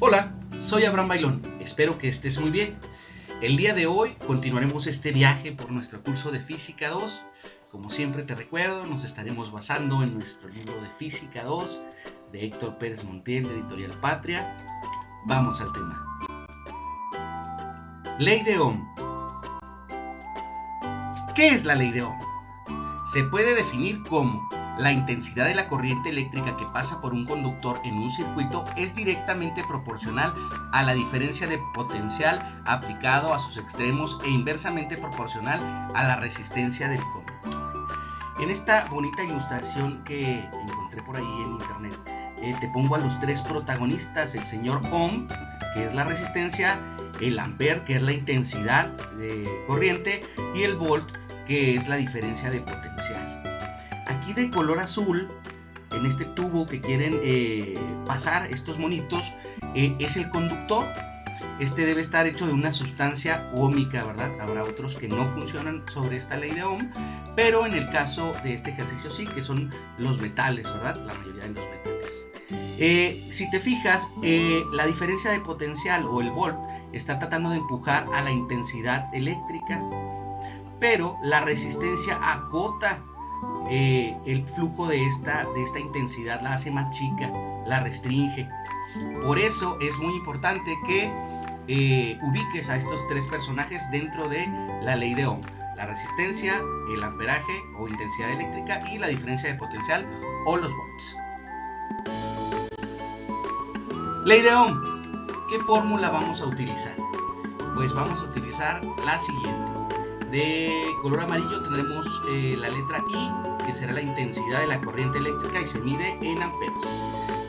Hola, soy Abraham Bailón, espero que estés muy bien. El día de hoy continuaremos este viaje por nuestro curso de Física 2. Como siempre te recuerdo, nos estaremos basando en nuestro libro de Física 2 de Héctor Pérez Montiel de Editorial Patria. Vamos al tema. Ley de Ohm. ¿Qué es la ley de Ohm? Se puede definir como la intensidad de la corriente eléctrica que pasa por un conductor en un circuito es directamente proporcional a la diferencia de potencial aplicado a sus extremos e inversamente proporcional a la resistencia del conductor. En esta bonita ilustración que encontré por ahí en internet, te pongo a los tres protagonistas: el señor Ohm, que es la resistencia, el ampere, que es la intensidad de corriente, y el volt, que es la diferencia de potencial. Aquí de color azul, en este tubo que quieren pasar estos monitos, es el conductor. Este debe estar hecho de una sustancia óhmica, ¿verdad? Habrá otros que no funcionan sobre esta ley de Ohm, pero en el caso de este ejercicio sí, que son los metales, ¿verdad? La mayoría de los metales. Si te fijas, la diferencia de potencial o el volt está tratando de empujar a la intensidad eléctrica, pero la resistencia acota el flujo de esta intensidad, la hace más chica, la restringe. Por eso es muy importante que ubiques a estos tres personajes dentro de la ley de Ohm: la resistencia, el amperaje o intensidad eléctrica y la diferencia de potencial o los volts. Ley de Ohm. ¿Qué fórmula vamos a utilizar? Pues vamos a utilizar la siguiente. De color amarillo tendremos la letra I, que será la intensidad de la corriente eléctrica y se mide en amperes.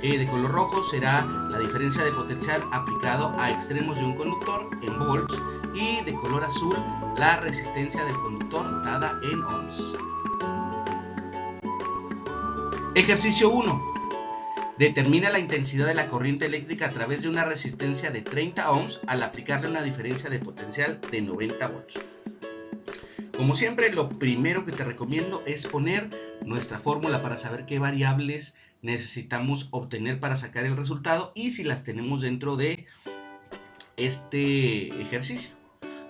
De color rojo será la diferencia de potencial aplicado a extremos de un conductor en volts, y de color azul la resistencia del conductor dada en ohms. Ejercicio 1. Determina la intensidad de la corriente eléctrica a través de una resistencia de 30 ohms al aplicarle una diferencia de potencial de 90 volts. Como siempre, lo primero que te recomiendo es poner nuestra fórmula para saber qué variables necesitamos obtener para sacar el resultado y si las tenemos dentro de este ejercicio.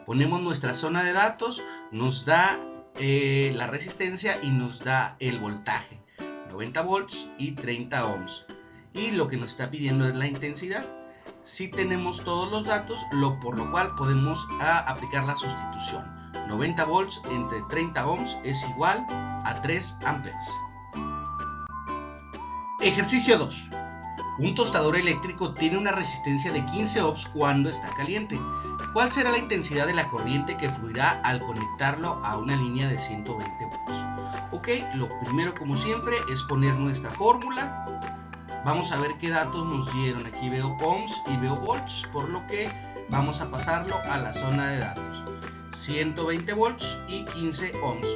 Ponemos nuestra zona de datos, nos da la resistencia y nos da el voltaje, 90 volts y 30 ohms. Y lo que nos está pidiendo es la intensidad. Si tenemos todos los datos, por lo cual podemos aplicar la sustitución. 90 volts entre 30 ohms es igual a 3 amperes. Ejercicio 2. Un tostador eléctrico tiene una resistencia de 15 ohms cuando está caliente. ¿Cuál será la intensidad de la corriente que fluirá al conectarlo a una línea de 120 volts? Ok, lo primero, como siempre, es poner nuestra fórmula. Vamos a ver qué datos nos dieron. Aquí veo ohms y veo volts, por lo que vamos a pasarlo a la zona de datos. 120 volts y 15 ohms.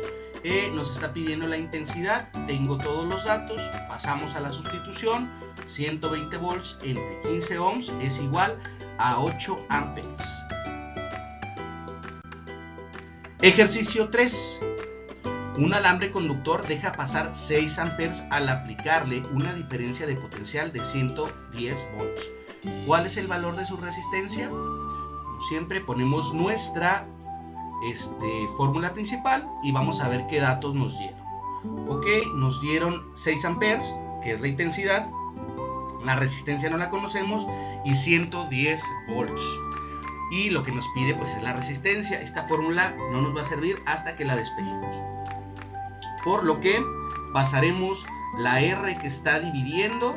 Nos está pidiendo la intensidad, tengo todos los datos, pasamos a la sustitución. 120 volts entre 15 ohms es igual a 8 amperes. Ejercicio 3. Un alambre conductor deja pasar 6 amperes al aplicarle una diferencia de potencial de 110 volts. ¿Cuál es el valor de su resistencia? Como siempre, ponemos nuestra fórmula principal y vamos a ver qué datos nos dieron. Ok, nos dieron 6 amperes, que es la intensidad, la resistencia no la conocemos, y 110 volts. Y lo que nos pide pues es la resistencia. Esta fórmula no nos va a servir hasta que la despejemos. Por lo que pasaremos la R que está dividiendo,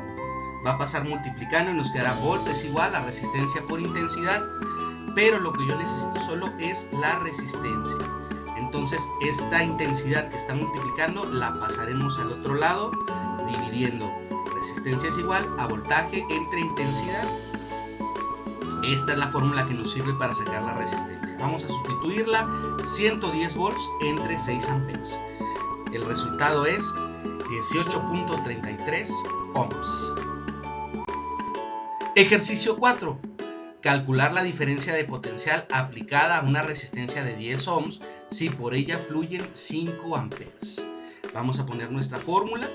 va a pasar multiplicando y nos quedará volt es igual a resistencia por intensidad. Pero lo que yo necesito solo es la resistencia. Entonces esta intensidad que está multiplicando la pasaremos al otro lado dividiendo. Resistencia es igual a voltaje entre intensidad. Esta es la fórmula que nos sirve para sacar la resistencia. Vamos a sustituirla: 110 volts entre 6 amperes. El resultado es 18.33 ohms. Ejercicio 4. Calcular la diferencia de potencial aplicada a una resistencia de 10 ohms si por ella fluyen 5 amperes. Vamos a poner nuestra fórmula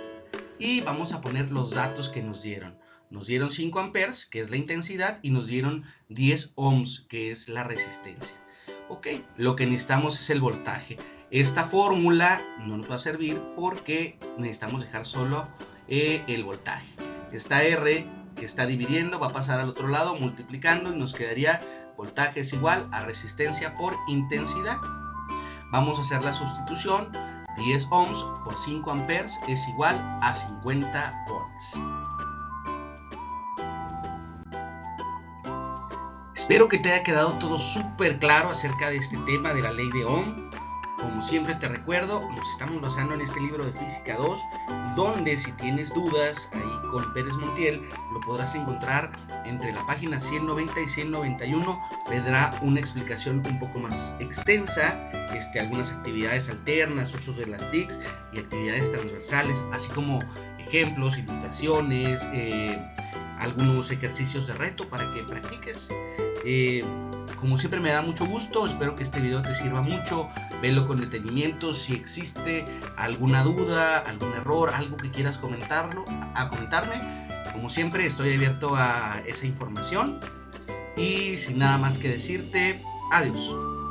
y vamos a poner los datos que nos dieron. Nos dieron 5 amperes, que es la intensidad, y nos dieron 10 ohms, que es la resistencia. Ok, lo que necesitamos es el voltaje. Esta fórmula no nos va a servir porque necesitamos dejar solo el voltaje. Esta R que está dividiendo va a pasar al otro lado multiplicando y nos quedaría voltaje es igual a resistencia por intensidad. Vamos a hacer la sustitución. 10 ohms por 5 amperes es igual a 50 volts. Espero que te haya quedado todo súper claro acerca de este tema de la ley de Ohm. Como siempre te recuerdo, nos estamos basando en este libro de Física 2, donde si tienes dudas ahí con Pérez Montiel, lo podrás encontrar entre la página 190 y 191. Vendrá una explicación un poco más extensa, algunas actividades alternas, usos de las TICs y actividades transversales, así como ejemplos, ilustraciones, algunos ejercicios de reto para que practiques. Como siempre me da mucho gusto, espero que este video te sirva mucho, velo con detenimiento. Si existe alguna duda, algún error, algo que quieras comentarme, como siempre estoy abierto a esa información. Y sin nada más que decirte, adiós.